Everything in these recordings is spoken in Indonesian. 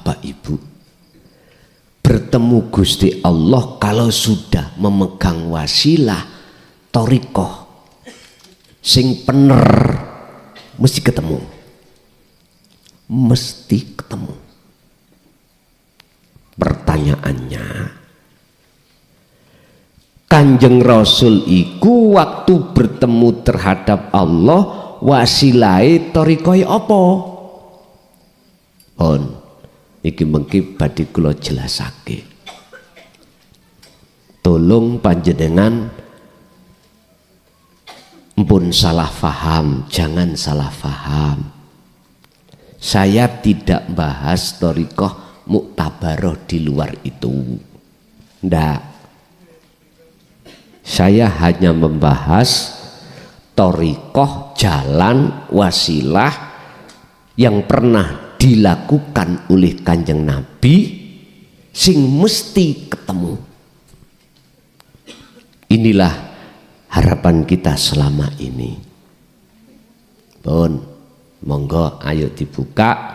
Bapak Ibu, bertemu Gusti Allah kalau sudah memegang wasilah thariqah sing bener mesti ketemu. Mesti ketemu. Pertanyaannya, Kanjeng Rasul iku waktu bertemu terhadap Allah wasilai thariqah apa? Pun iki mengki badhe kula jelasake. Tolong panjenengan mpun salah faham, jangan salah faham. Saya tidak bahas thariqah muktabaroh di luar itu. Ndak. Saya hanya membahas thariqah jalan wasilah yang pernah dilakukan oleh Kanjeng Nabi sing mesti ketemu. Inilah harapan kita selama ini. Pun monggo ayo dibuka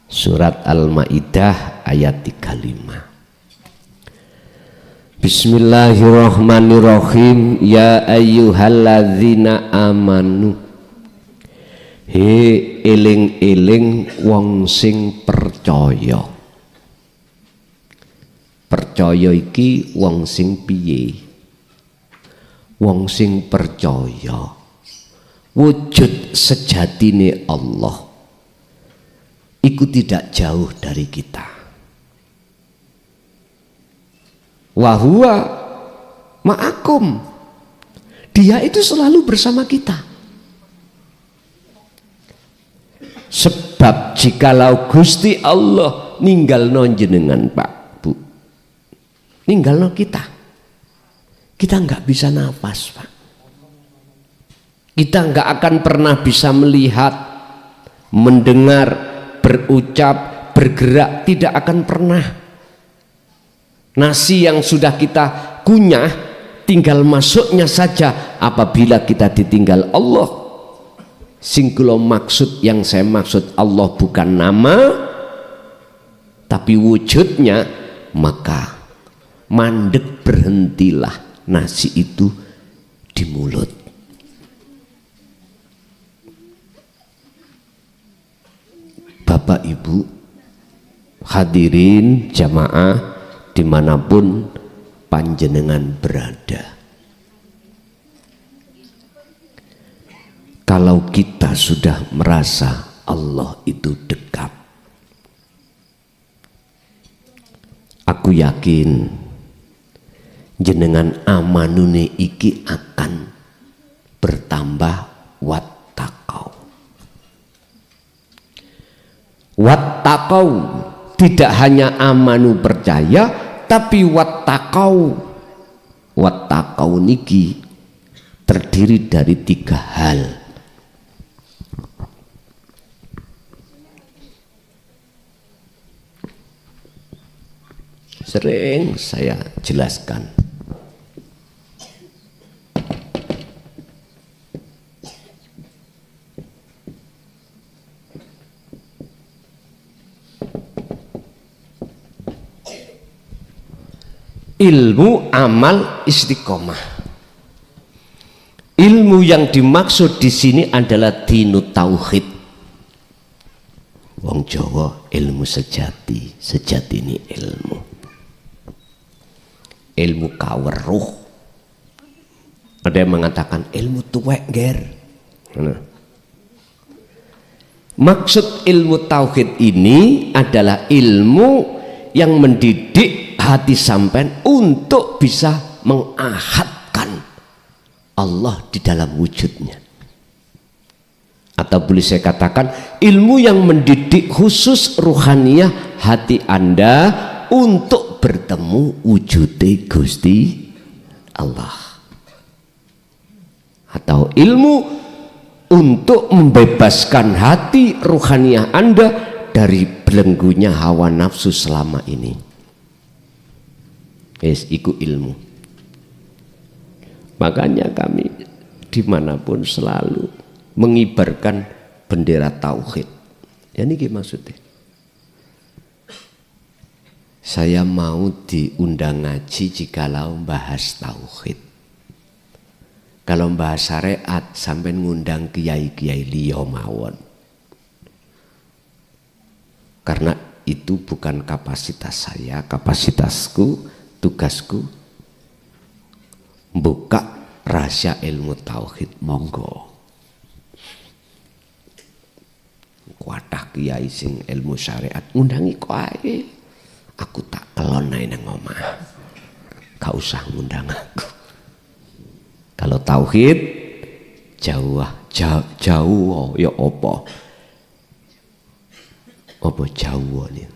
surat Al-Maidah ayat 35. Bismillahirrahmanirrahim. Ya ayyuhalladzina amanu, he eling-eling wong sing percaya. Percaya iki wong sing piye? Wong sing percaya wujud sejatine Allah iku tidak jauh dari kita. Wa huwa ma'akum, dia itu selalu bersama kita. Sebab jikalau Gusti Allah ninggalno jenengan Pak Bu, ninggalno kita nggak bisa nafas Pak. Kita nggak akan pernah bisa melihat, mendengar, berucap, bergerak, tidak akan pernah. Nasi yang sudah kita kunyah tinggal masuknya saja apabila kita ditinggal Allah. Sing kula maksud, yang saya maksud Allah bukan nama tapi wujudnya, maka mandek berhentilah nasi itu di mulut. Bapak Ibu hadirin jamaah dimanapun panjenengan berada, kalau kita sudah merasa Allah itu dekat, aku yakin jenengan amanune iki akan bertambah wattaqau. Wattaqau tidak hanya amanu percaya, tapi wattaqau. Wattaqau niki terdiri dari 3 hal. Sering saya jelaskan. Ilmu, amal, istiqomah. Ilmu yang dimaksud di sini adalah dinu tauhid. Wong Jawa ilmu sejati, sejati ini ilmu. Ilmu kaweruh. Ada yang mengatakan ilmu tuwek ger. Maksud ilmu tauhid ini adalah ilmu yang mendidik hati sampean untuk bisa mengahadkan Allah di dalam wujudnya. Atau boleh saya katakan ilmu yang mendidik khusus ruhaniyah hati Anda untuk bertemu wujudnya Gusti Allah. Atau ilmu untuk membebaskan hati ruhaniyah Anda dari belenggunya hawa nafsu selama ini. Iku ilmu. Makanya kami dimanapun selalu mengibarkan bendera tauhid. Ya ini maksudnya. saya mau diundang ngaji jikalau bahas tauhid. Kalau bahas syariat sampai ngundang kiai-kiai liya mawon. Karena itu bukan kapasitas saya, kapasitasku, tugasku buka rahasia ilmu tauhid, monggo. Kuatah kiai sing ilmu syariat ngundangi kowe. Aku tak kelon ae nang omah. Gak usah ngundang aku. Kalau tauhid jauh ya apa? Apa jauh nih?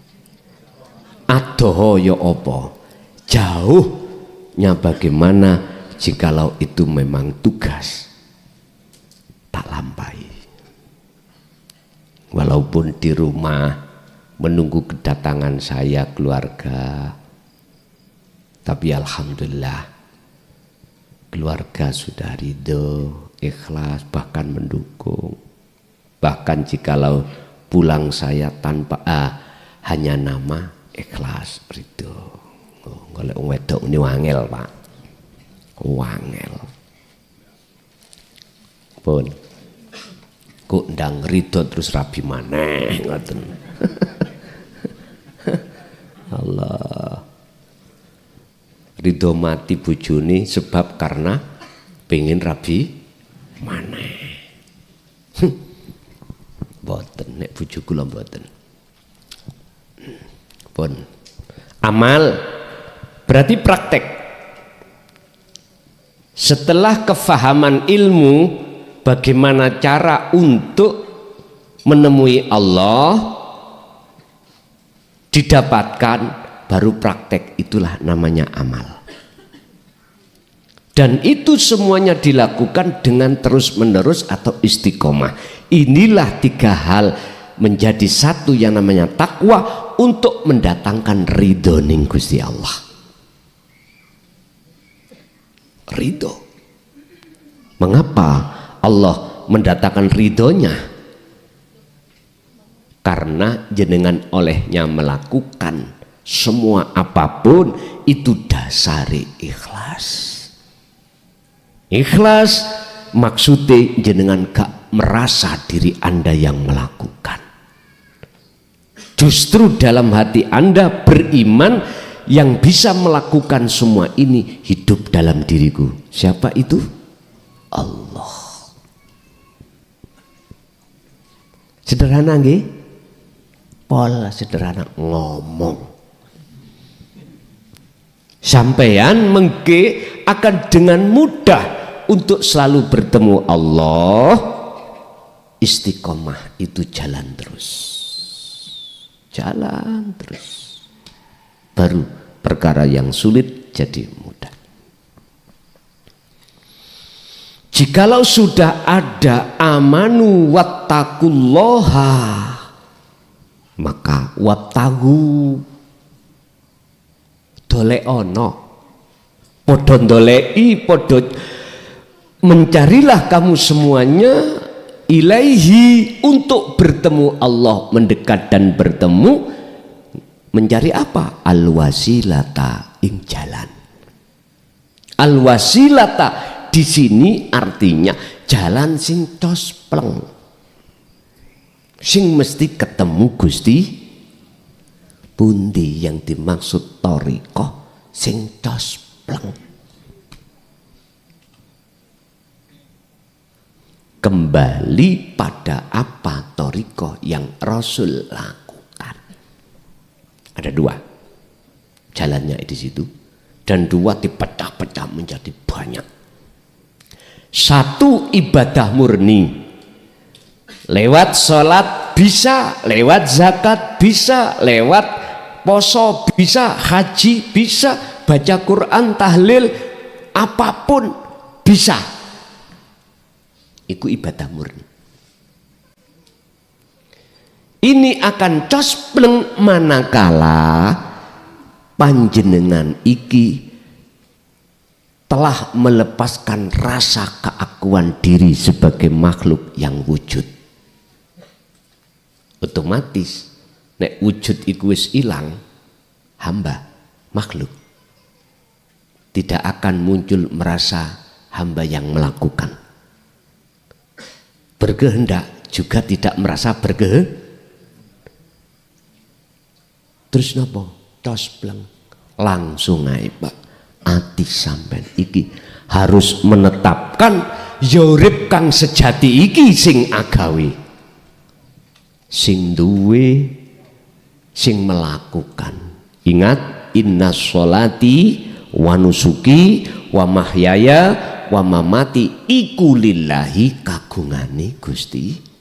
Adoh ya apa? Jauhnya bagaimana jikalau itu memang tugas tak lampaui. Walaupun di rumah menunggu kedatangan saya keluarga, tapi alhamdulillah keluarga sudah ridho, ikhlas, bahkan mendukung. Bahkan jikalau pulang saya tanpa hanya nama, ikhlas, ridho. Golek wong wedok ini wangel, Pak. Wangel. Pun kok ndang ridho terus rabi maneh ngoten. Allah. Ridho mati bojone sebab karena pengen rabi maneh. Mboten nek bojo kula mboten. Pun amal berarti praktek. Setelah kefahaman ilmu bagaimana cara untuk menemui Allah didapatkan, baru praktek, itulah namanya amal. Dan itu semuanya dilakukan dengan terus menerus atau istiqomah. Inilah tiga hal menjadi satu yang namanya takwa untuk mendatangkan ridho ning Gusti Allah. Ridho. Mengapa Allah mendatangkan ridhonya? Karena jenengan olehnya melakukan semua apapun itu dasari ikhlas. Ikhlas maksudnya jenengan gak merasa diri Anda yang melakukan. Justru dalam hati Anda beriman yang bisa melakukan semua ini hidup dalam diriku. Siapa itu? Allah. Sederhana nggih? Pola sederhana ngomong. Sampeyan mengke akan dengan mudah untuk selalu bertemu Allah. Istiqomah itu jalan terus. Jalan terus. Baru perkara yang sulit jadi mudah. Jikalau sudah ada amanu wattaqullaha, maka wabtahu dolek ono, podo ndoleki, podo mencarilah kamu semuanya ilaihi, untuk bertemu Allah, mendekat dan bertemu. Mencari apa? Al-wasilata, ing jalan. Al-wasilata di sini artinya jalan sing cospleng, sing mesti ketemu Gusti. Pundi yang dimaksud thariqah sing cospleng? Kembali pada apa thariqah yang Rasul lakukan. Ada dua jalannya di situ, dan dua dipecah-pecah menjadi banyak. Satu ibadah murni, lewat sholat bisa, lewat zakat bisa, lewat poso bisa, haji bisa, baca Quran, tahlil, apapun bisa. Itu ibadah murni. Ini akan cospleng manakala panjenengan iki telah melepaskan rasa keakuan diri sebagai makhluk yang wujud. Otomatis nek wujud iku wis ilang, hamba, makhluk. Tidak akan muncul merasa hamba yang melakukan. Berkehendak juga tidak merasa berkehendak. Terus nopo? Cosbleng. Langsung ae Pak. Ati sampean iki harus menetapkan urip kang sejati iki sing agawe. Sing duwe, sing melakukan. Ingat, inna sholati wa nusuki wa mahyaya wa mamati iku lillahi kagungane Gusti.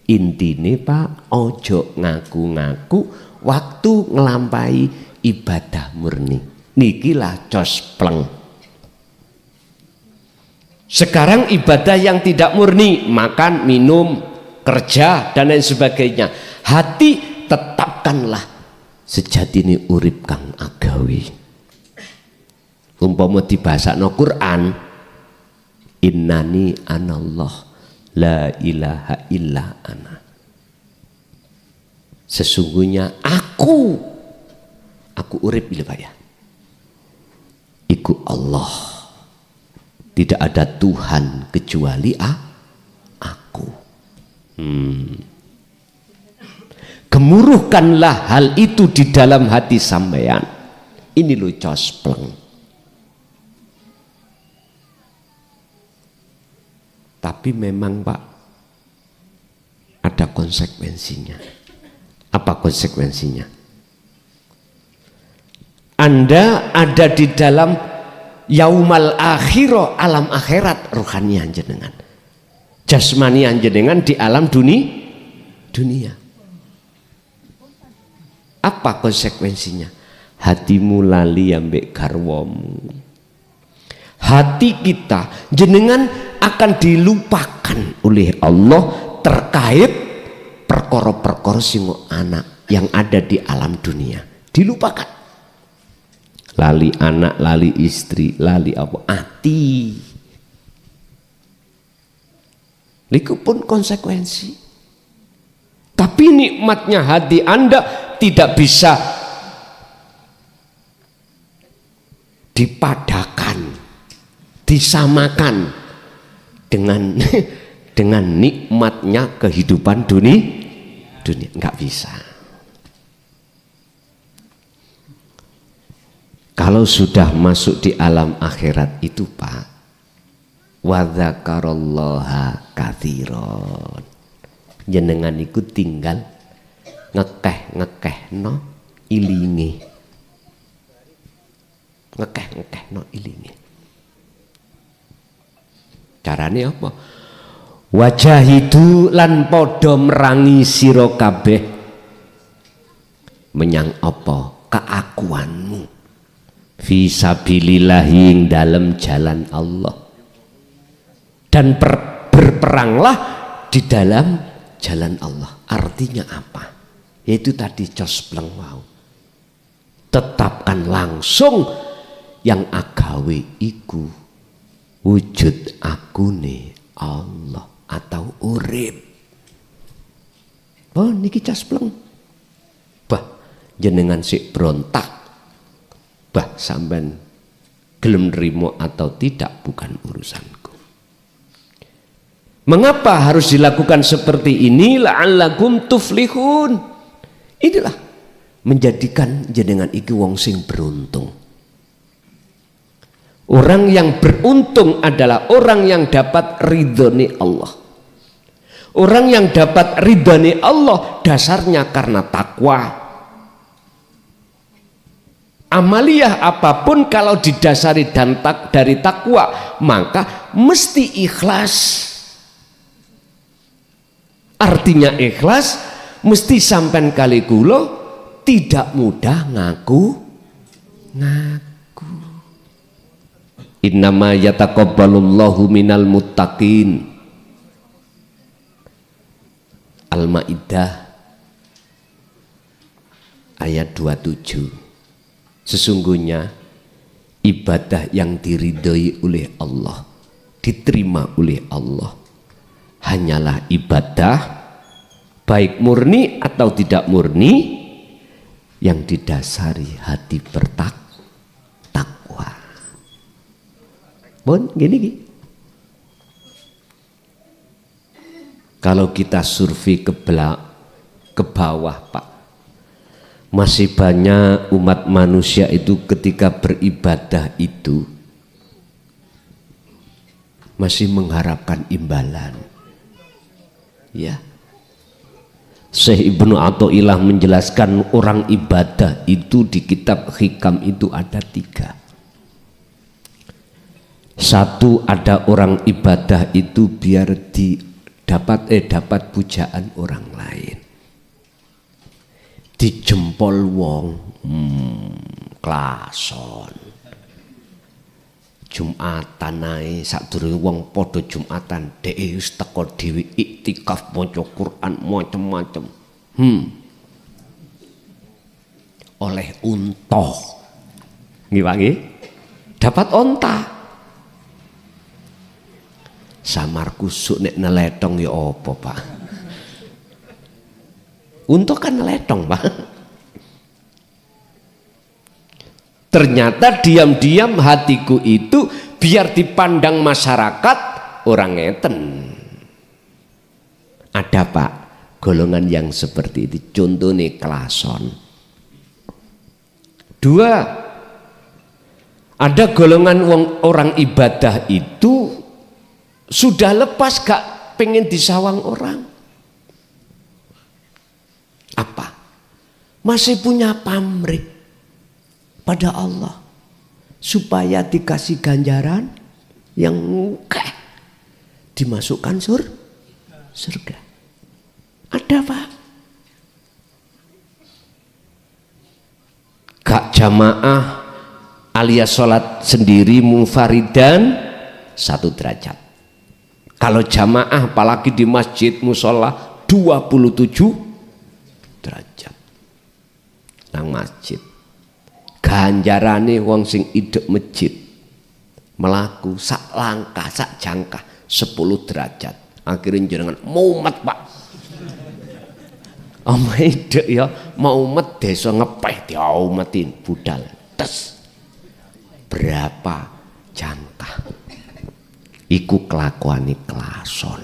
Intine Pak, ojo ngaku-ngaku waktu ngelampai ibadah murni. Nikilah cospleng. Sekarang ibadah yang tidak murni, makan, minum, kerja dan lain sebagainya. Hati tetapkanlah sejatine urip kang agawe. Umpama dibasakno Quran, innani anallah la ilaha illa ana. Sesungguhnya aku urip lho Pak ya. Iku Allah. Tidak ada Tuhan kecuali aku. Gemuruhkanlah hal itu di dalam hati sampean. Ini lo cospleng. Tapi memang Pak, ada konsekuensinya. Apa konsekuensinya? Anda ada di dalam yaumal akhirah, alam akhirat rohanian jenengan. Jasmanian jenengan di alam dunia. Apa konsekuensinya? Hatimu lali ambek garwamu. Hati kita jenengan akan dilupakan oleh Allah terkait perkara-perkara sing anak yang ada di alam dunia. Dilupakan. Lali anak, lali istri, lali apa? Ati. Itu pun konsekuensi. Tapi nikmatnya hati Anda tidak bisa dipadakan, disamakan dengan nikmatnya kehidupan dunia. Enggak bisa. Kalau sudah masuk di alam akhirat itu Pak, wa dzakarallaha katsiran. Jenengan iku tinggal ngekeh-ngekehno ilinge. Ngekeh-ngekehno ilinge. Carane apa? Wajahidu lan padha merangi sira kabeh menyang apa? Keakuanmu. Fisabilillahi dalam jalan Allah. Dan berperanglah di dalam jalan Allah. Artinya apa? Yaitu tadi cospleng wau. Tetapkan langsung yang agawe iku wujud akune Allah atau urip. Oh niki cospleng. Bah jenengan sik berontak. Bah sampean gelem nrimo atau tidak bukan urusanku. Mengapa harus dilakukan seperti ini? La'allakum tuflihun. Inilah menjadikan jenengan iki wong sing beruntung. Orang yang beruntung adalah orang yang dapat ridhoni Allah. Orang yang dapat ridhoni Allah dasarnya karena takwa. Amaliyah apapun kalau didasari dari takwa maka mesti ikhlas. Artinya ikhlas mesti sampai kali kula tidak mudah ngaku. Innama yataqabbalullahu minal muttaqin. Al-Maidah ayat 27. Sesungguhnya ibadah yang diridhoi oleh Allah, diterima oleh Allah, hanyalah ibadah baik murni atau tidak murni, yang didasari hati bertakwa. Bon, gini. Kalau kita survei ke bawah, Pak, masih banyak umat manusia itu ketika beribadah itu masih mengharapkan imbalan. Ya. Syekh Ibnu Athaillah menjelaskan orang ibadah itu di kitab Hikam itu ada 3. Satu, ada orang ibadah itu biar dapat pujaan orang lain. Dijempol wong, klason. Jumatan ae sadurunge wong padha Jumatan dhek wis teko dhewe iktikaf maca Quran macem-macem. Oleh unta. Nggih Pak nggih. Dapat onta. Samar kusuk nek neletong ya apa, Pak? Unta kan neletong, Pak. Ternyata diam-diam hatiku itu biar dipandang masyarakat orang ngeten. Ada Pak golongan yang seperti itu, contohnya klason. 2, ada golongan orang ibadah itu sudah lepas gak pengen disawang orang. Apa? Masih punya pamrih pada Allah supaya dikasih ganjaran yang dimasukkan surga. Ada Pak. Gak jamaah alias sholat sendiri munfaridan 1 derajat. Kalau jamaah apalagi di masjid musola 27 derajat nang masjid. Ganjarane wong sing idek masjid melaku sak langkah sak jangkah 10 derajat. Akhirnya jenengan maumet Pak. Omahe idek ya maumet desa ngepeh diaumetin budal. Tes. Berapa jangkah? Iku kelakuane klason.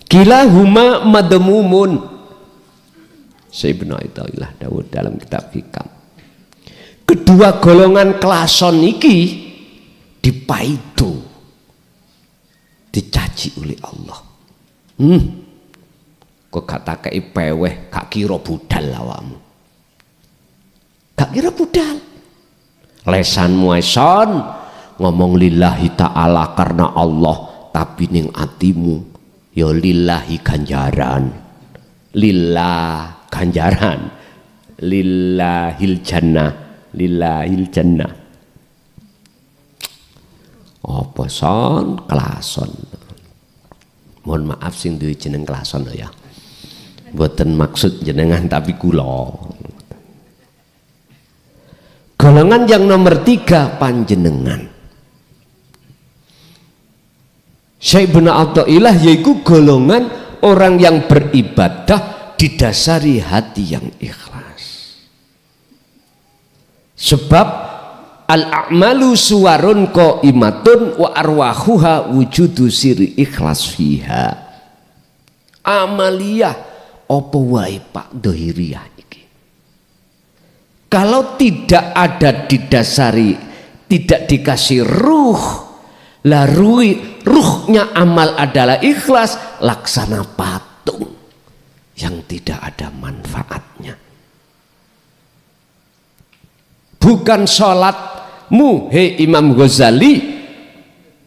Kilahuma madmumun. Syekh Ibnu Athaillah dawuh dalam kitab Hikam. Kedua golongan klason iki dipaido, dicaci oleh Allah. Kok gak takei peweh, gak kira budal awakmu. Gak kira budal. Lesanmu eson ngomong lillahi ta'ala karena Allah, tapi ning atimu ya lillahi ganjaran. Lillah ganjaran, lillahil jannah, lillahil jannah. Apa son klason? Mohon maaf sing duwe jeneng klason ya. Mboten maksud jenengan tapi kula. Golongan yang nomor 3 panjenengan. Syekh Ibnu Athaillah yaitu golongan orang yang beribadah didasari hati yang ikhlas. Sebab al-a'malu suwarun qaimatun wa arwahuha wujudu siri ikhlas fiha. Amaliyah apa wae Pak dohiriyah iki. Kalau tidak ada didasari, tidak dikasih ruh, lah ruhnya amal adalah ikhlas, laksana patung yang tidak ada manfaatnya. Bukan sholatmu, hei Imam Ghazali,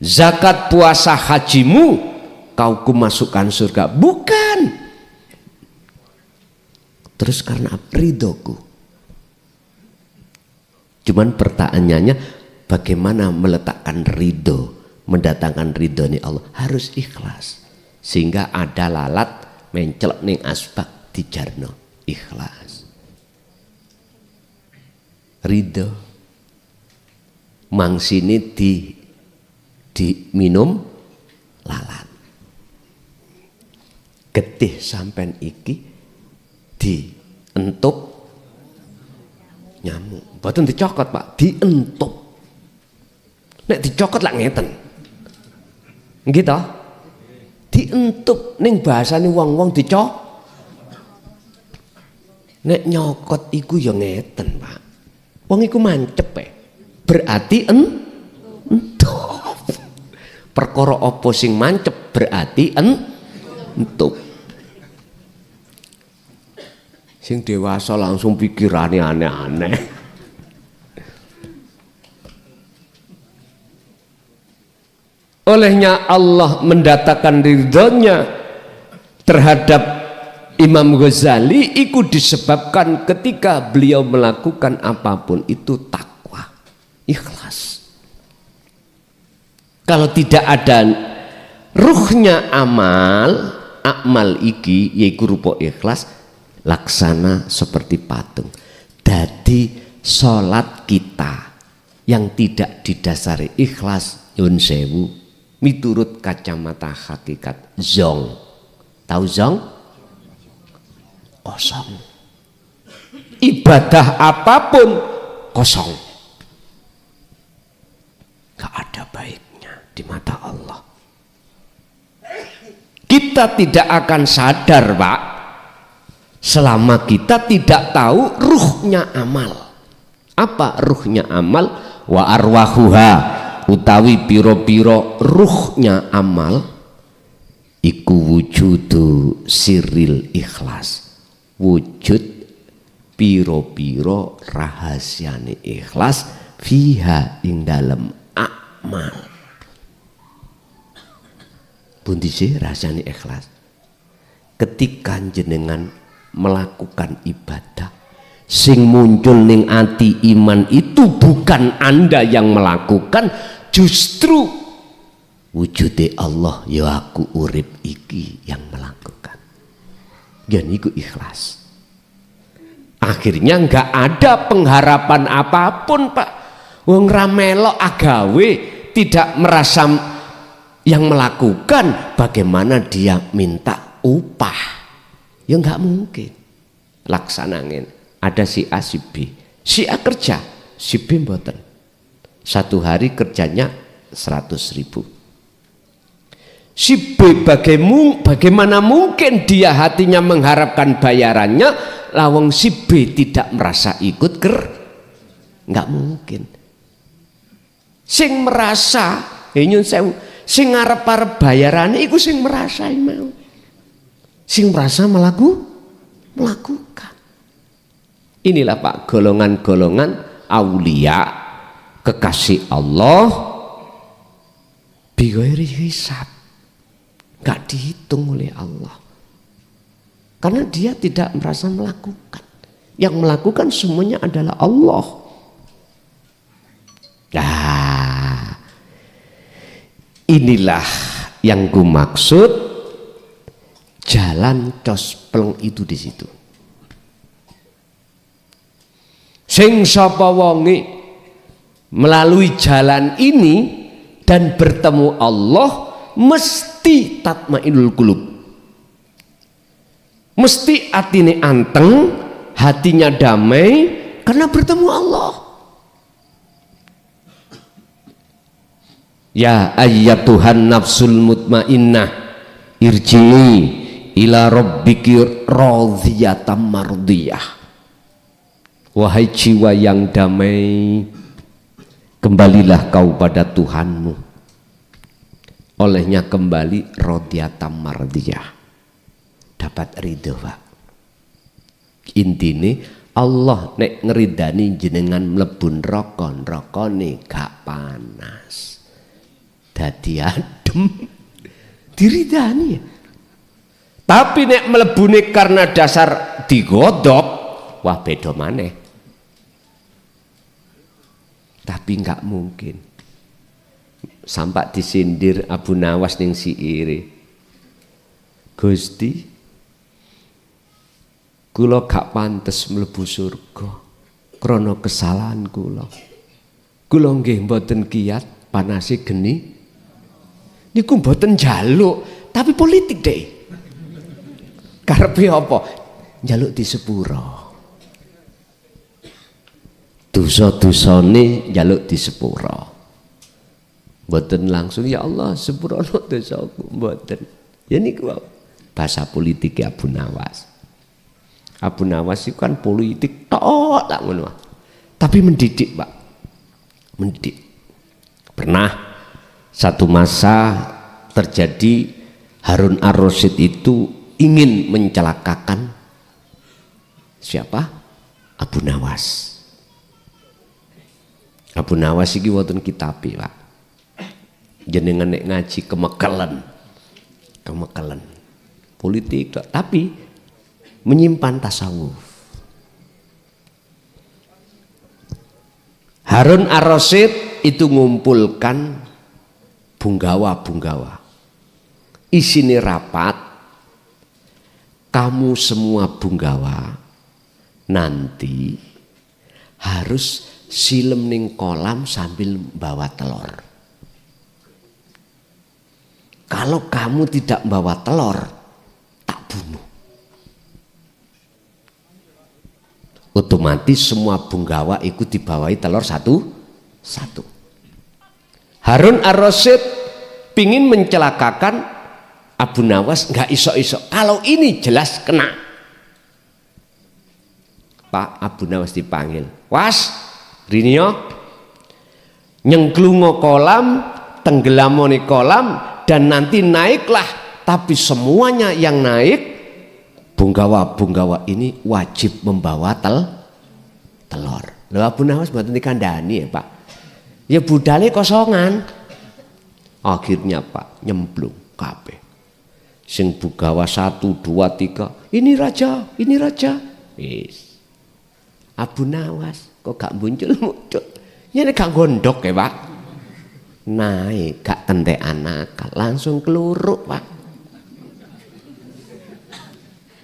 zakat puasa hajimu kau kumasukkan surga, bukan. Terus karena ridhoku. Cuman pertanyaannya bagaimana meletakkan ridho, mendatangkan ridho nih Allah, harus ikhlas. Sehingga ada lalat mencelok ning asbak dijarno ikhlas. Ridho mangsine diminum lalat. getih sampean iki dientuk nyamuk. Mboten dicokot, Pak, dientuk. Nek dicokot lak ngeten. Nggih to? Dientuk ning bahasane wong-wong dicok. Nek nyokot iku ya ngeten, Pak. Wong iku mancep berarti entuk. Perkara apa sing mancep berarti entuk. Sing dewasa langsung pikirane aneh-aneh. Olehnya Allah mendatangkan ridhonya terhadap Imam Ghazali itu disebabkan ketika beliau melakukan apapun itu takwa, ikhlas. Kalau tidak ada ruhnya amal iki yaiku rupa ikhlas, laksana seperti patung. Dadi salat kita yang tidak didasari ikhlas nyun sewu miturut kacamata hakikat zong. Tahu zong? Kosong. Ibadah apapun kosong. Gak ada baiknya di mata Allah. Kita tidak akan sadar, Pak, selama kita tidak tahu ruhnya amal. Apa ruhnya amal? Wa arwahuha, utawi piro-piro ruhnya amal iku wujudu sirril ikhlas. Wujud piro-piro rahasiane ikhlas fiha ing dalem amal. Pundi sih rahasiane ikhlas? Ketika jenengan melakukan ibadah sing muncul ning ati iman itu bukan Anda yang melakukan, justru wujude Allah ya aku urip iki yang melakukan. Dan itu ikhlas. Akhirnya enggak ada pengharapan apapun, Pak. Wong ra melok agawe, tidak merasa yang melakukan, bagaimana dia minta upah? Ya enggak mungkin. Laksanain. Ada si A, si B. Si A kerja, si B mboten. Satu hari kerjanya 100.000. Si B bagaimana mungkin dia hatinya mengharapkan bayarannya, lawang si B tidak merasa ikut nggak mungkin. Sing merasa nyun sewu, sing ngarep-arep bayarannya iku sing merasa mau. Sing merasa melakukan. Inilah, Pak, golongan-golongan aulia kekasih Allah bighairi hisab, gak dihitung oleh Allah karena dia tidak merasa melakukan. Yang melakukan semuanya adalah Allah. Nah, inilah yang ku maksud jalan cospleng itu di situ. Sing sapa wonge melalui jalan ini dan bertemu Allah mesti tatmainul qulub. Mesti atine anteng, hatinya damai karena bertemu Allah. Ya ayyatuhan nafsul mutmainnah irji'i ila rabbiki radhiyatam mardiyah. Wahai jiwa yang damai, kembalilah kau pada Tuhanmu. Olehnya kembali radhiyatam mardiyah, dapat ridho, Pak. Intine Allah nek ngeridani jenengan mlebu neraka nih gak panas, dadi adem, diridani ya. Tapi nek mlebune karena dasar digodhog, wah beda maneh. Tapi nggak mungkin. Sampai disindir Abu Nawas ning siire. Gusti, kula gak pantes mlebu surga krana kesalahan kula. Kula nggih mboten kiyat panase geni. Niku mboten njaluk, tapi politik deh. Karepe apa? Njaluk di sepuro. Dosa-dosane njaluk di sepuro. Mboten langsung ya Allah sepurono dosaku, mboten. Ya niku bahasa politik Abu Nawas. Abu Nawas itu kan politik tok tak ngono. Tapi mendidik, Pak. Mendidik. Pernah satu masa terjadi Harun Ar-Rasyid itu ingin mencelakakan siapa? Abu Nawas. Abu Nawas iki wonten kitabe, Pak. Jenengan nek ngaji kemekelen. Politik tapi menyimpan tasawuf. Harun Ar-Rasyid itu ngumpulkan bunggawa-bunggawa. Isine rapat, kamu semua bunggawa nanti harus silem ning kolam sambil bawa telur. Kalau kamu tidak bawa telur, tak bunuh. Otomatis semua bunggawa ikut dibawahi telur satu. Harun Ar-Rasyid pingin mencelakakan Abu Nawas, nggak isok-isok. Kalau ini jelas kena. Pak Abu Nawas dipanggil. Was, Rinio, nyengklungo kolam, tenggelamoni kolam, dan nanti naiklah. Tapi semuanya yang naik, bunggawa-bunggawa ini wajib membawa telur. Lho Abu Nawas mboten dikandani ya Pak. Ya budale kosongan. Akhirnya Pak nyemplung kabeh. Sing bunggawa 1, 2, 3. Ini raja. Wis. Abu Nawas kok gak muncul. Ya nek gak gondok ya Pak. Naik gak entekan akal, langsung keluruk Pak.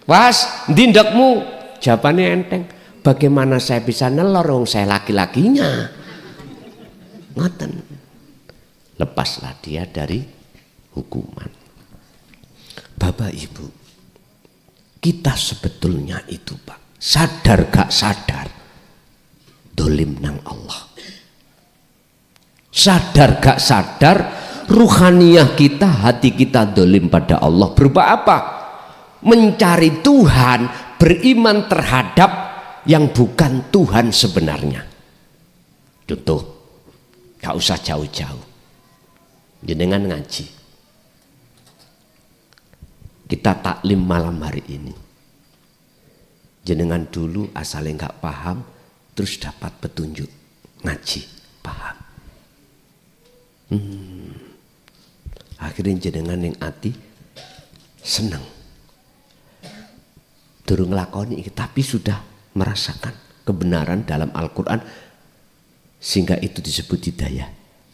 Was, ndindekmu? Jawabannya enteng. Bagaimana saya bisa nelor wong saya laki-lakinya? Ngoten. Lepaslah dia dari hukuman. Bapak Ibu, kita sebetulnya itu Pak, sadar gak sadar dolim nang Allah. Sadar gak sadar ruhaniyah kita, hati kita dolim pada Allah. Berupa apa? Mencari Tuhan, beriman terhadap yang bukan Tuhan sebenarnya. Contoh, gak usah jauh-jauh, jenengan ngaji, kita taklim malam hari ini, jenengan dulu asalnya gak paham, terus dapat petunjuk, ngaji, paham. Akhirnya jenengan yang hati senang, durung nglakoni tapi sudah merasakan kebenaran dalam Al-Quran, sehingga itu disebut hidayah.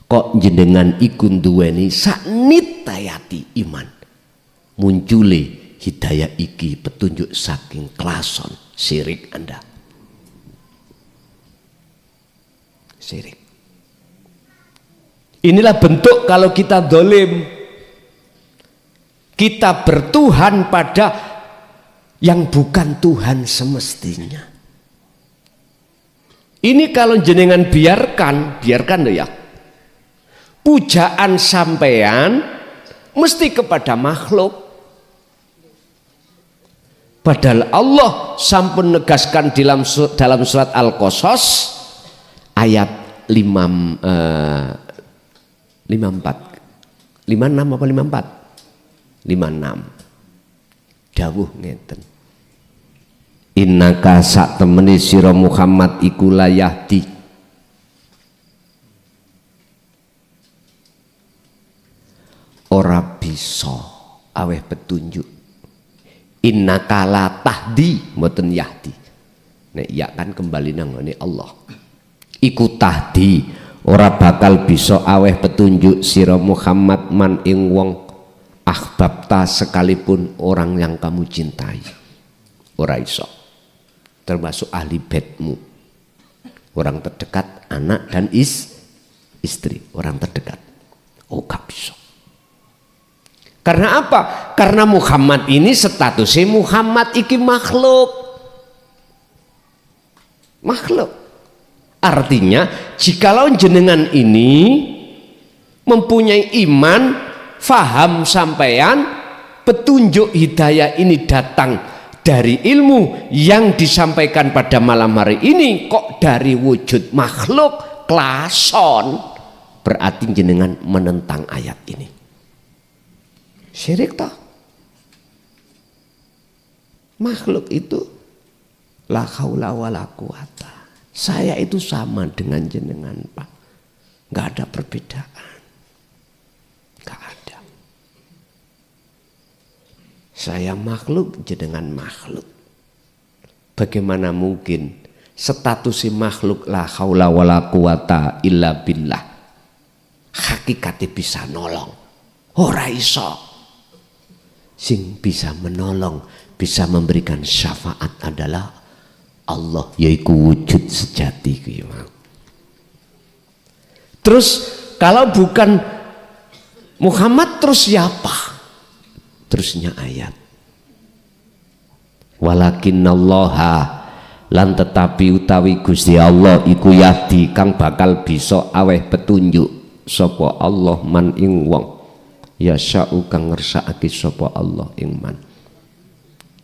Kok jenengan ikun duweni saknitayati iman, munculi hidayah iki petunjuk saking klason syirik Anda. Syirik. Inilah bentuk kalau kita dolim, kita bertuhan pada yang bukan Tuhan semestinya. Ini kalau jenengan biarkan loh ya, pujaan sampean mesti kepada makhluk. Padahal Allah sampun negaskan dalam surat Al-Qasas ayat 56 apa 54? 56. Dawuh ngeten. Innaka sak temeni sira Muhammad iku layahdi ora bisa aweh petunjuk. Innaka la tahdi mboten yahdi. Nek ya kan kembali nang ngene Allah. Iku tahdi ora bakal bisa aweh petunjuk sira Muhammad man ing wong ahbabta sekalipun orang yang kamu cintai. Ora iso. Termasuk ahli bedmu, orang terdekat, anak dan istri, orang terdekat. Oh gak bisa. Karena apa? Karena Muhammad ini statusnya Muhammad iki makhluk. Makhluk. Artinya jikalau jenengan ini mempunyai iman, faham sampean, petunjuk hidayah ini datang dari ilmu yang disampaikan pada malam hari ini kok dari wujud makhluk klason, berarti jenengan menentang ayat ini. Syirik toh. Makhluk itu la haula wala quwata. Saya itu sama dengan jenengan, Pak. Nggak ada perbedaan. Nggak ada. Saya makhluk, jenengan makhluk. Bagaimana mungkin status makhluk la haula wala quwata illa billah hakikatnya bisa nolong? Ora iso. Sing bisa menolong, bisa memberikan syafaat adalah Allah, yaitu wujud sejati. Terus kalau bukan Muhammad terus siapa? Terusnya ayat walakinnallaha lan tetapi utawi Gusti Allah iku yahdi kang bakal bisa aweh petunjuk sapa Allah man ing wong ya sya'u kang ngersakake sapa Allah ing man.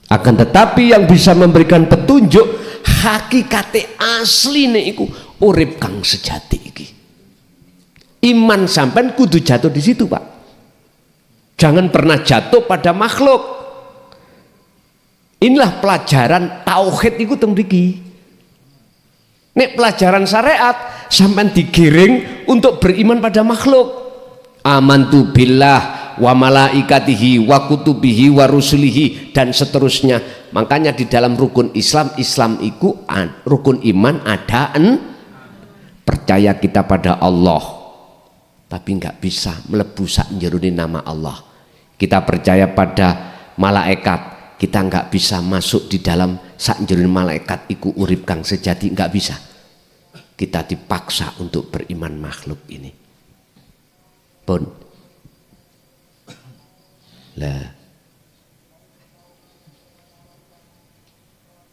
Akan tetapi yang bisa memberikan petunjuk hakikate asline iku urip kang sejati iki. Iman sampean kudu jatuh di situ, Pak. Jangan pernah jatuh pada makhluk. Inilah pelajaran tauhid itu teng mriki. Nek pelajaran syariat sampean digiring untuk beriman pada makhluk. Amantu billah wa malaikatihi wa kutubihi wa rusulihi dan seterusnya. Makanya di dalam rukun Islam itu rukun iman ada percaya kita pada Allah, tapi nggak bisa melebu sak njerone nama Allah. Kita percaya pada malaikat, kita nggak bisa masuk di dalam sak njerone malaikat iku urip kang sejati, nggak bisa. Kita dipaksa untuk beriman makhluk ini. Pun lah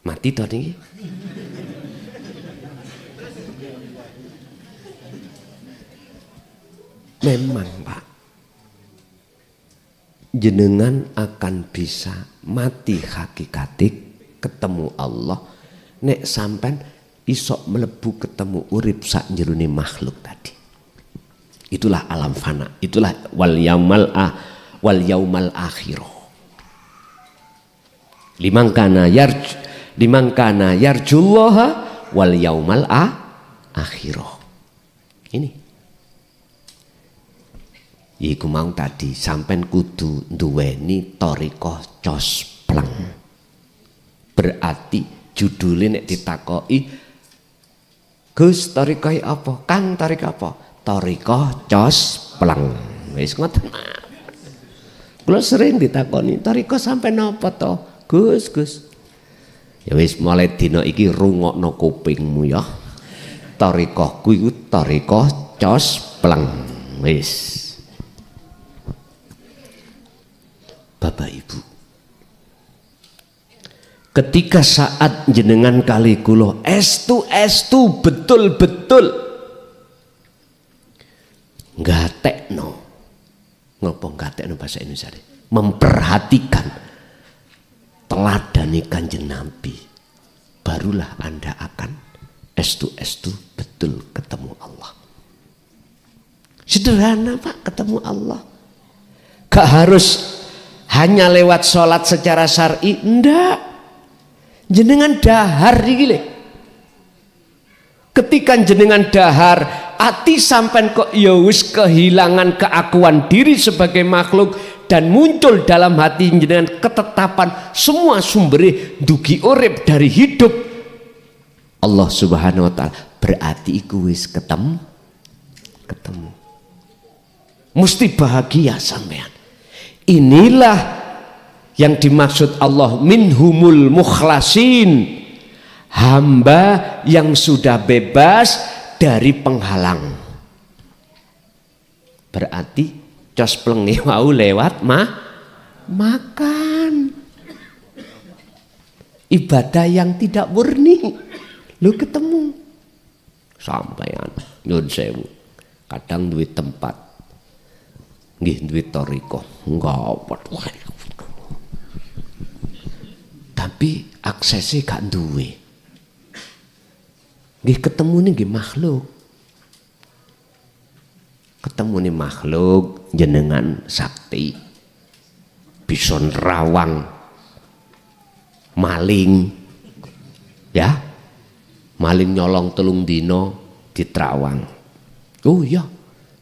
mati toh niki. Memang Pak, jenengan akan bisa mati hakikatik ketemu Allah nek sampean isok melebu ketemu urip sak jerone makhluk tadi. Itulah alam fana, itulah wal yaumal akhir. Liman kana yarjullaha wal yaumal akhir. Ini iku mau tadi sampean kudu nduweni thariqah cospleng. Berarti judulnya nek ditakoki Gus thariqah apa? Kang thariqah apa? Thariqah cospleng. Wis ngoten. Kula sering ditakoni thariqah sampean apa to? Gus. Ya wis mulai dina iki rungokno kupingmu ya. Thariqahku iku thariqah cospleng. Wis. Bapak Ibu, ketika saat jenengan kali kula estu betul-betul ngatekno, ngopo ngatekno bahasa Indonesia, memperhatikan teladani Kanjeng Nabi, barulah Anda akan estu betul ketemu Allah. Sederhana Pak, ketemu Allah. Gak harus hanya lewat sholat secara syar'i, enggak. Jenengan dahar iki. Ketika jenengan dahar, ati sampean kok ya wis kehilangan keakuan diri sebagai makhluk dan muncul dalam hati jenengan ketetapan semua sumber dugi urip dari hidup Allah Subhanahu wa taala, berarti iku wis ketemu. Mesti bahagia sampean. Inilah yang dimaksud Allah minhumul mukhlasin, hamba yang sudah bebas dari penghalang. Berarti Cosplengi mau lewat makan. Ibadah yang tidak murni lu ketemu sampeyan nyun sewu kadang duwe tempat nggih duwe toriko enggak tapi aksesnya gak duwe nggih ketemu nih nggih makhluk jenengan sakti bisa nerawang maling ya maling nyolong 3 dino ditrawang oh iya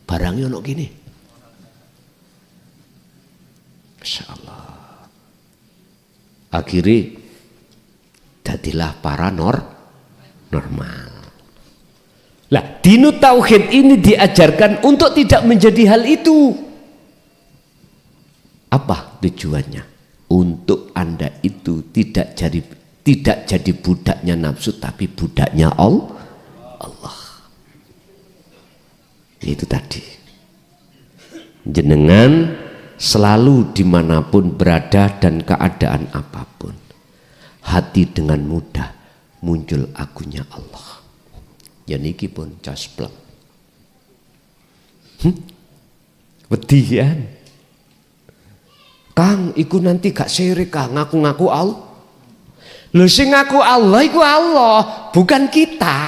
barangnya ono gini Masya Allah akhirnya jadilah para normal lah dinu tauhid ini diajarkan untuk tidak menjadi hal itu apa tujuannya untuk Anda itu tidak jadi budaknya nafsu tapi budaknya Allah. Itu tadi. Jenengan selalu dimanapun berada dan keadaan apapun, hati dengan mudah muncul akunya Allah. Ya niki pun casplek. Wedian. Kang, iku nanti gak syirik Kang, ngaku-ngaku Allah. Lho sing ngaku Allah iku Allah, bukan kita.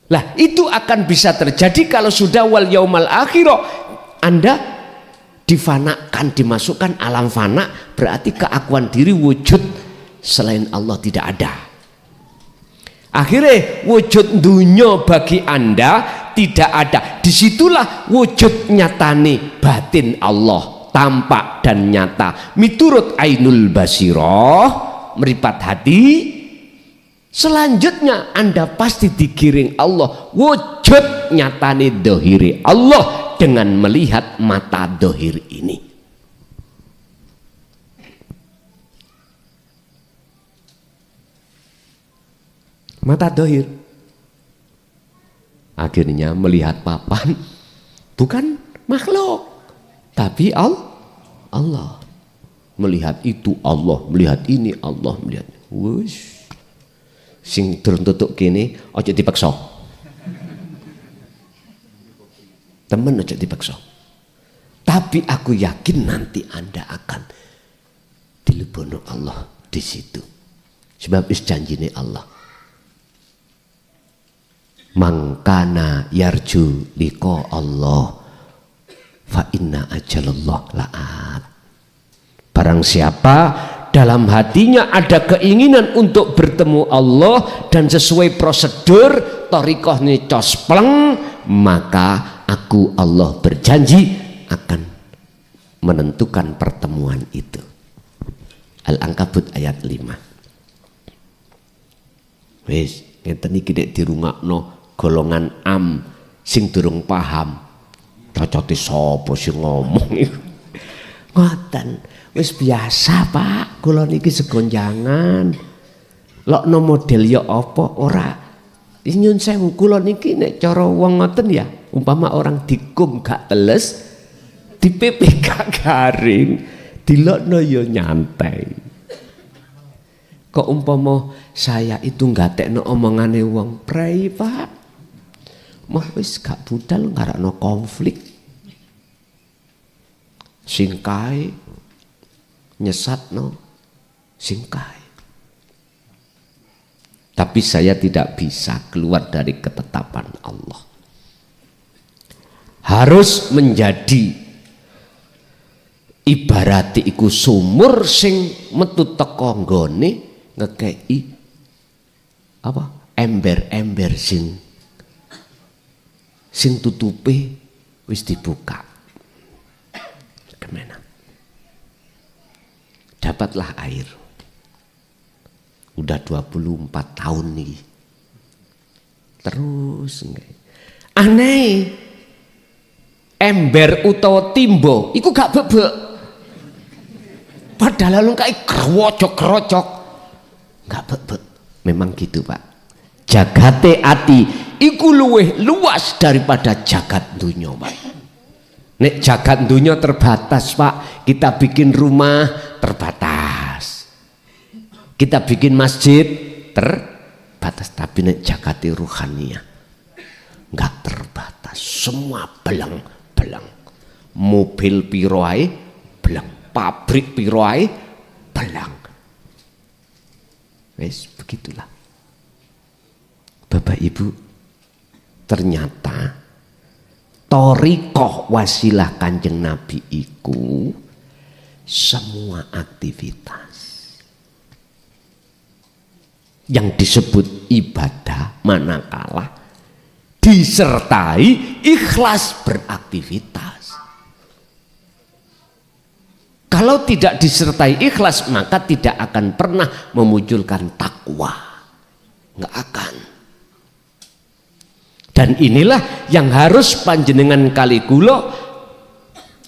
Lah itu akan bisa terjadi kalau sudah wal yaumal akhirah Anda difanakan, dimasukkan alam fana, berarti keakuan diri wujud selain Allah tidak ada. Akhirnya wujud dunya bagi Anda tidak ada. Disitulah wujud nyatane batin Allah, tampak dan nyata miturut ainul basirah, meripat hati. Selanjutnya Anda pasti digiring Allah, wujud nyatane dohiri Allah dengan melihat mata dohir ini. Mata dohir akhirnya melihat papan bukan makhluk tapi Allah melihat itu Allah, melihat ini Allah, melihat wush sing durung tutuk kene aja dipaksa temen, aja dipaksa. Tapi aku yakin nanti Anda akan dilebono Allah di situ sebab is janjine Allah mangkana yarju liqa Allah fa inna ajalallah la'at. Barang siapa dalam hatinya ada keinginan untuk bertemu Allah dan sesuai prosedur thariqahnya cospleng, maka aku Allah berjanji akan menentukan pertemuan itu. Al-Ankabut ayat 5. Wis ngeten iki nek dirungokno golongan sing durung paham cocote sapa sing ngomong iku ngoten wis biasa Pak kula niki segonjangan lokno model ya apa ora nyun sewu kula niki nek cara wong ngoten ya umpama orang dikum gak teles dipepe gak garing dilokno ya nyantai. Kok umpama saya itu nggatekno omongane wong prei Pak mah wis gak budal ngarakno konflik singkai nyesatno singkai. Tapi saya tidak bisa keluar dari ketetapan Allah, harus menjadi ibarati iku sumur sing metu teko nggone ngekei apa ember-ember sing tutupe wis dibuka. Kemana? Dapatlah air. Udah 24 tahun nih. Terus aneh. Ember utawa timbo iku gak bebek. Padahal lu kayak kerocok-kerocok. Gak bebek. Memang gitu Pak. Jagate ati iku luwih luas daripada jagat dunya, Pak. Nek jagat dunya terbatas, Pak. Kita bikin rumah terbatas, kita bikin masjid terbatas, tapi nek jagate ruhaniyah nggak terbatas, semua belang-belang. Mobil piro ae belang, pabrik piro ae belang. Wes begitulah. Bapak Ibu, ternyata thariqah wasilah Kanjeng Nabi iku semua aktivitas yang disebut ibadah manakala disertai ikhlas beraktivitas. Kalau tidak disertai ikhlas, maka tidak akan pernah memunculkan takwa, nggak akan. Dan inilah yang harus panjenengan kalikulo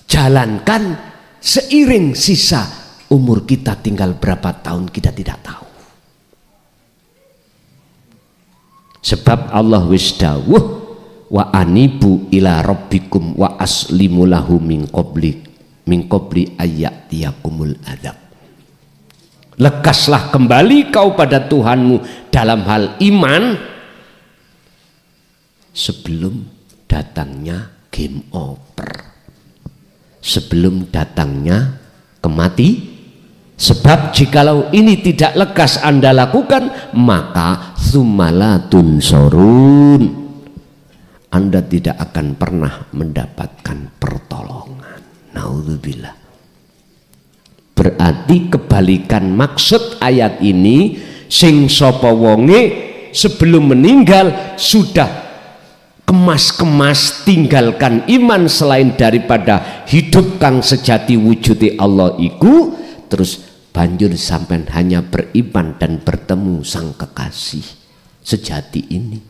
jalankan seiring sisa umur kita, tinggal berapa tahun kita tidak tahu. Sebab Allah wis dawuh wa anibu ila rabbikum wa aslimu lahu min qabli ayyatiyakumul adzab. Lekaslah kembali kau pada Tuhanmu dalam hal iman sebelum datangnya game over, sebelum datangnya kematian. Sebab jikalau ini tidak lekas Anda lakukan, maka summalatun sorun, Anda tidak akan pernah mendapatkan pertolongan. Naudzubillah. Berarti kebalikan maksud ayat ini, sing sapa wonge sebelum meninggal sudah kemas-kemas tinggalkan iman selain daripada hidup kang sejati wujudi Allah iku, terus banjur sampai hanya beriman dan bertemu sang kekasih sejati ini,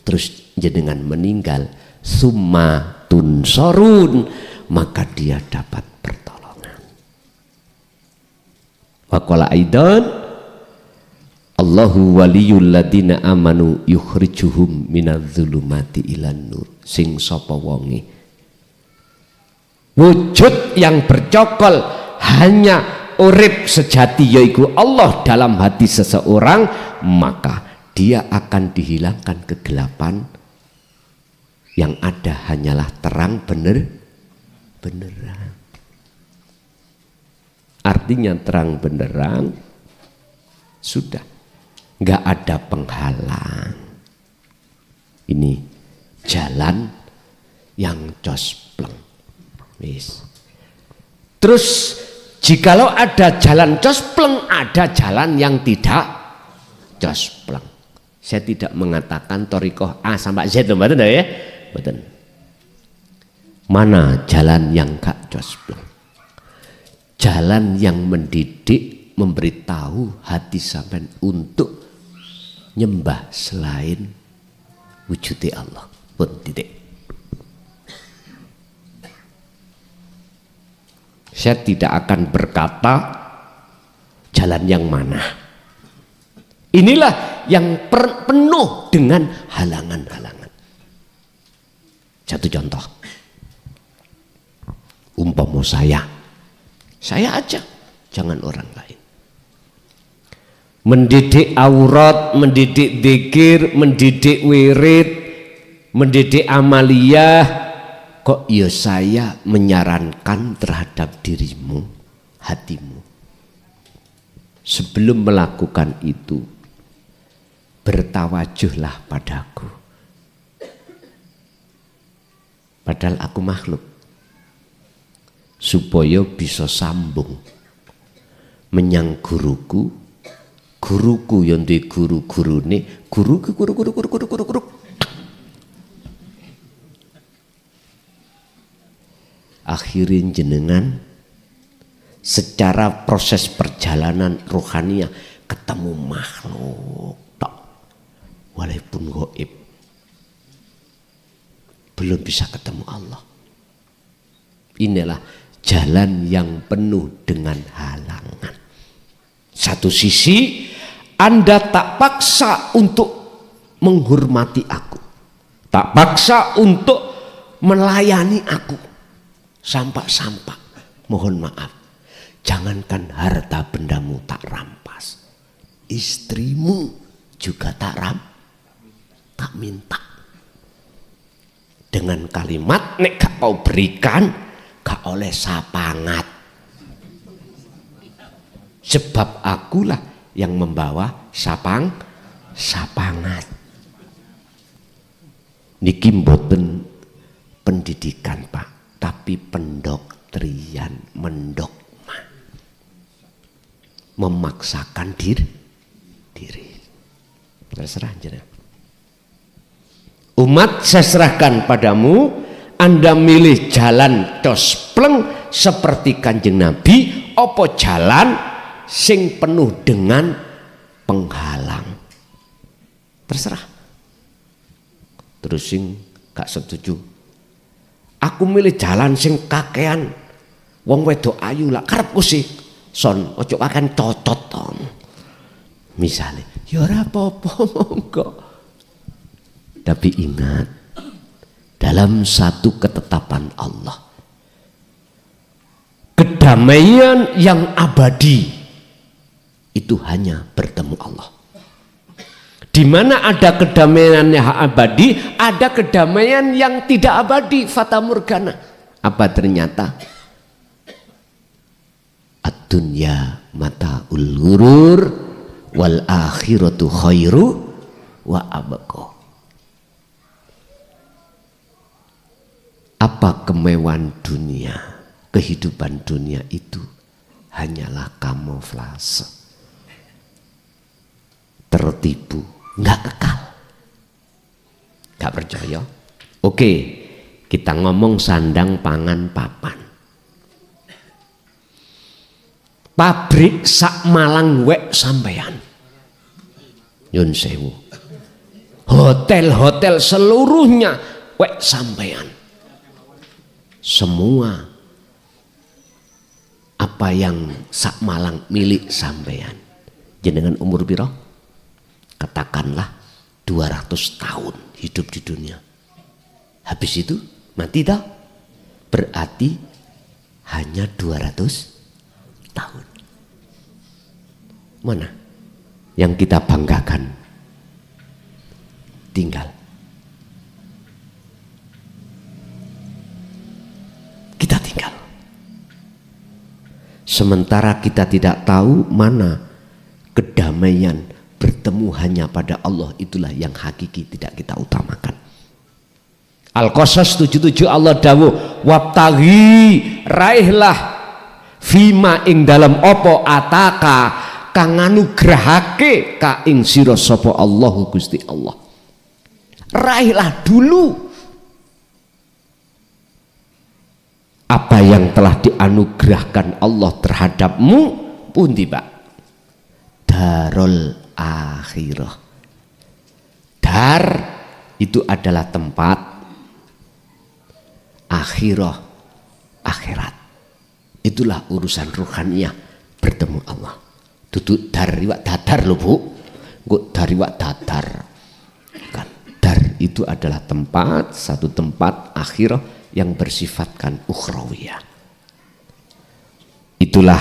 terus jenengan meninggal, summa tunsorun, maka dia dapat pertolongan. Waqala aidan Allahu waliyul ladina amanu yukhrijuhum minadz-dzulumati ilan nur. Sing sapa wonge wujud yang bercokol hanya urip sejati yaitu Allah dalam hati seseorang, maka dia akan dihilangkan kegelapan, yang ada hanyalah terang beneran. Artinya terang benerang, sudah nggak ada penghalang. Ini jalan yang cospleng. Terus jikalau ada jalan cospleng, ada jalan yang tidak cospleng. Saya tidak mengatakan thariqah A sampai Z, betul ya? Betul. Mana jalan yang gak cospleng? Jalan yang mendidik, memberitahu hati sampean untuk nyembah selain wujudi Allah. Pun titik. Saya tidak akan berkata jalan yang mana. Inilah yang penuh dengan halangan-halangan. Satu contoh. Umpama saya aja, jangan orang lain. Mendidik aurat, mendidik dzikir, mendidik wirid, mendidik amaliyah, kok ya saya menyarankan terhadap dirimu, hatimu, sebelum melakukan itu bertawajuhlah padaku, padahal aku makhluk, supaya bisa sambung menyang guruku yang duwe guru-gurune, guru. Akhirin jenengan secara proses perjalanan rohaniah ketemu makhluk tok, walaupun gaib, belum bisa ketemu Allah. Inilah jalan yang penuh dengan halangan. Satu sisi Anda tak paksa untuk menghormati aku, tak paksa untuk melayani aku. Sampak-sampak, mohon maaf, jangankan harta bendamu tak rampas, istrimu juga tak minta. Dengan kalimat, nek gak kau berikan, gak oleh sapangat. Sebab akulah yang membawa sapangat. Niki mboten pendidikan Pak, tapi pendoktrian, mendogma, memaksakan diri. Terserah jenengan. Umat saya serahkan padamu, Anda milih jalan cospleng seperti Kanjeng Nabi, opo jalan sing penuh dengan penghalang. Terserah. Terus sing gak setuju, aku milih jalan sing kakean wong wedok ayu lah, karepku sih son ojo kakean cocot tom. Misalnya, ya ora apa-apa monggo. Tapi ingat, dalam satu ketetapan Allah, kedamaian yang abadi itu hanya bertemu Allah. Di mana ada kedamaian yang abadi, ada kedamaian yang tidak abadi, fata morgana. Apa ternyata? Ad-dunya mata'ul ghurur wal akhiratu khairu wa abqa. Apa kemewahan dunia, kehidupan dunia itu hanyalah kamuflase. Tertipu, nggak kekal. Nggak percaya? Oke, kita ngomong sandang pangan papan. Pabrik sak Malang wek sampean. Nyun sewu. Hotel-hotel seluruhnya wek sampean. Semua apa yang sak Malang milik sampean. Jenengan umur piro? Katakanlah 200 tahun hidup di dunia. Habis itu mati dah. Berarti hanya 200 tahun. Mana yang kita banggakan? Tinggal. Kita tinggal. Sementara kita tidak tahu mana kedamaian bertemu hanya pada Allah, itulah yang hakiki, tidak kita utamakan. Al-Qasas 77 Allah dawuh, wabtaghi, raihlah fima ing dalam opo ataka kang anugrahake ka ing sira sapa Allah Gusti Allah. Raihlah dulu apa yang telah dianugerahkan Allah terhadapmu. Pundi Pak? Darul akhirah. Dar itu adalah tempat, akhirah akhirat. Itulah urusan ruhaniyah, bertemu Allah. Duduk dari wak dadar loh Bu, kok dari wak dadar kan. Dar itu adalah tempat, satu tempat akhirah yang bersifatkan ukhrawiyah. Itulah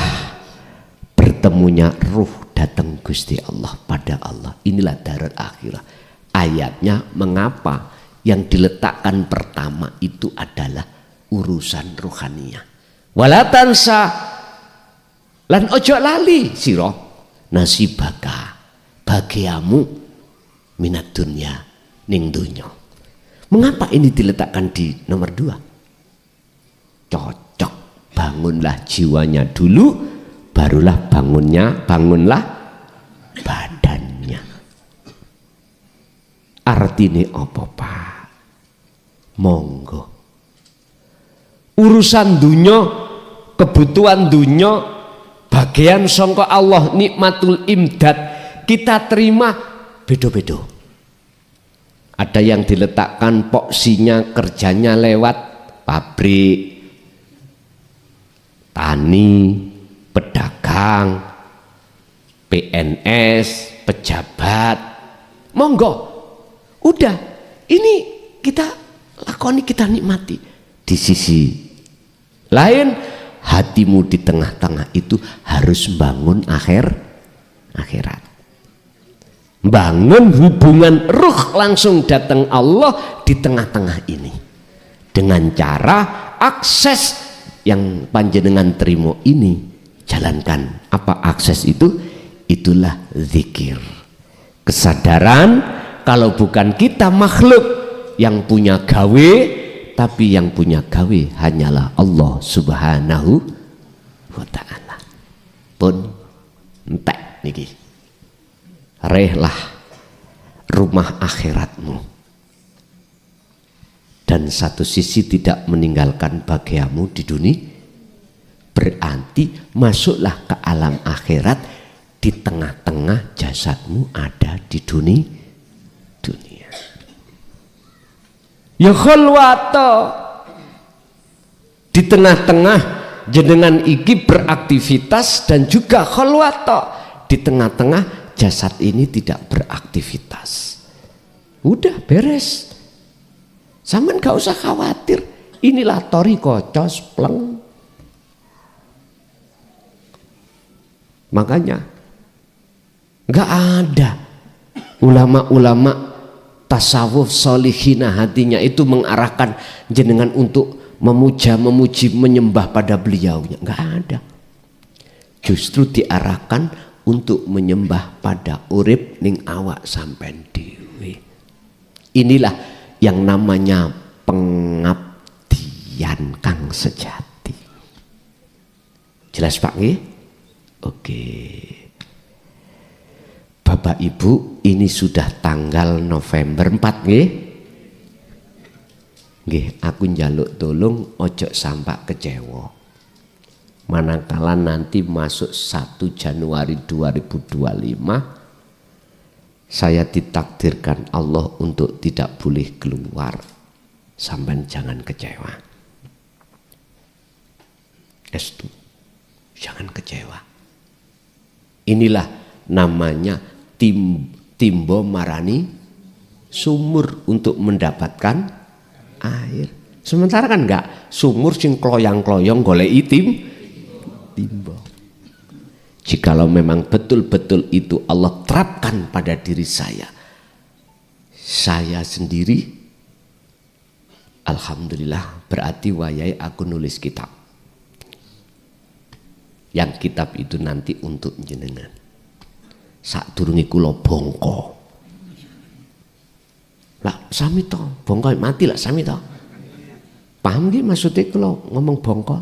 bertemunya ruh datang Gusti Allah pada Allah. Inilah darul akhirah. Ayatnya mengapa yang diletakkan pertama itu adalah urusan ruhaniyah. Walatansa lan ojo lali sira nasibaka bagiamu minat dunya ning dunya. Mengapa ini diletakkan di nomor 2? Cocok, bangunlah jiwanya dulu, barulah bangunlah badannya. Artinya apa Pak? Monggo urusan dunya, kebutuhan dunya, bagian sangka Allah, nikmatul imdad, kita terima beda-beda. Ada yang diletakkan poksinya kerjanya lewat pabrik, tani, pedagang, PNS, pejabat. Monggo Udah, ini kita lakoni, kita nikmati. Di sisi lain, hatimu di tengah-tengah itu harus bangun akhirat. Bangun hubungan ruh langsung datang Allah di tengah-tengah ini. Dengan cara akses yang panjenengan terima ini, jalankan. Apa akses itu? Itulah zikir. Kesadaran kalau bukan kita makhluk yang punya gawe, tapi yang punya gawe hanyalah Allah Subhanahu wa ta'ala. Pun entek niki, rehlah rumah akhiratmu, dan satu sisi tidak meninggalkan bahagiamu di dunia. Berarti masuklah ke alam akhirat, di tengah-tengah jasadmu ada di dunia. Ya khulwata, di tengah-tengah jenengan iki beraktivitas, dan juga khulwata, di tengah-tengah jasad ini tidak beraktivitas. Udah beres, sampean gak usah khawatir. Inilah thariqah pleng. Makanya gak ada ulama-ulama tasawuf solihina hatinya itu mengarahkan jenengan untuk memuja, memuji, menyembah pada beliaunya. Enggak ada. Justru diarahkan untuk menyembah pada urip ning awak sampean dhewe. Inilah yang namanya pengabdian kang sejati. Jelas Pak nggih? Oke. Bapak Ibu, ini sudah tanggal November 4 nggih. Nggih, aku njaluk tolong ojo sampai kecewa. Manakala nanti masuk 1 Januari 2025, saya ditakdirkan Allah untuk tidak boleh keluar. Sampai jangan kecewa. Estu, jangan kecewa. Inilah namanya timbo marani sumur untuk mendapatkan air. Sementara kan enggak, sumur sing kloyang-kloyong goleki timbo. Jikalau memang betul-betul itu Allah terapkan pada diri saya sendiri, alhamdulillah, berarti wayai aku nulis kitab. Yang kitab itu nanti untuk jenengan. Sadurunge kula bongko. Lah sami to, bongko mati lah sami to. Paham nggih maksudnya kula ngomong bongko?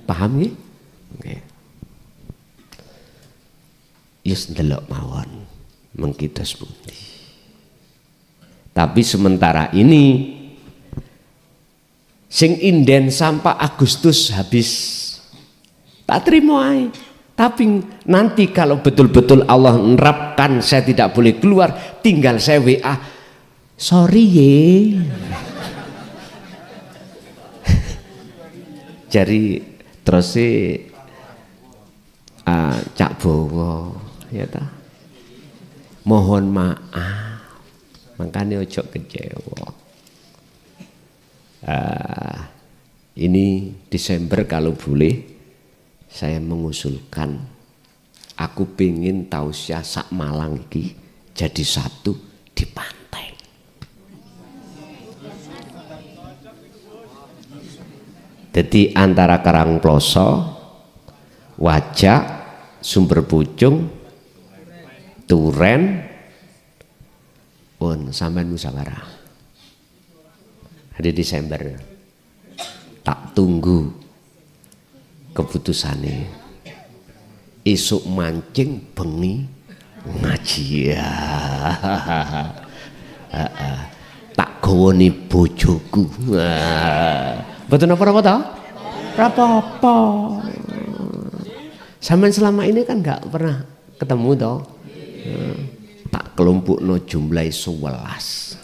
Paham nggih? Nggih. Yes ndelok mawon mengkitos pundi. Tapi sementara ini sing inden sampai Agustus habis. Tak terima aja. Tapi nanti kalau betul-betul Allah menerapkan saya tidak boleh keluar, tinggal saya WA, sorry ye. Jadi terus Cak Bowo ya ta, mohon maaf, makanya ojo kecewa. Ini Desember kalau boleh, saya mengusulkan, aku pengen tausiah sak Malang iki jadi satu di pantai. Jadi antara Karangploso, Wajak, Sumber Pucung, Turen, pun sampai musyawarah. Di Desember, tak tunggu keputusannya. Esok mancing, bengi ngaji ya. Tak gawani bojoku. Betul apa-apa toh? Apa-apa. Sampai selama ini kan nggak pernah ketemu toh. Tak kelompokno jumlahe 11.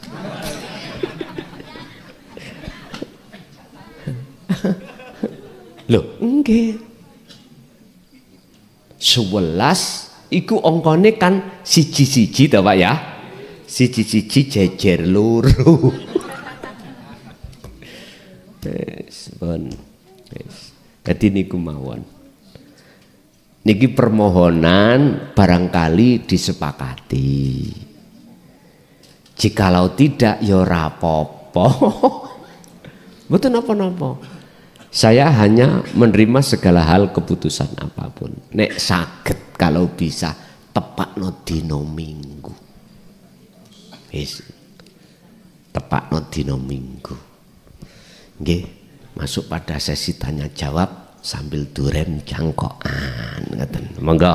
Loh, nggih. 11 iku ongkone kan siji-siji to Pak ya. siji-siji jejer loro. Wis pun. Wis. Dadi niku mawon. Niki permohonan barangkali disepakati. Jikalau tidak ya ora apa-apa. Mboten napa-napa. Saya hanya menerima segala hal keputusan apapun. Nek saged kalau bisa tepakno dina Minggu. Wis. Tepakno dina Minggu. Nggih, masuk pada sesi tanya jawab sambil duren jangkokan ngoten. Monggo.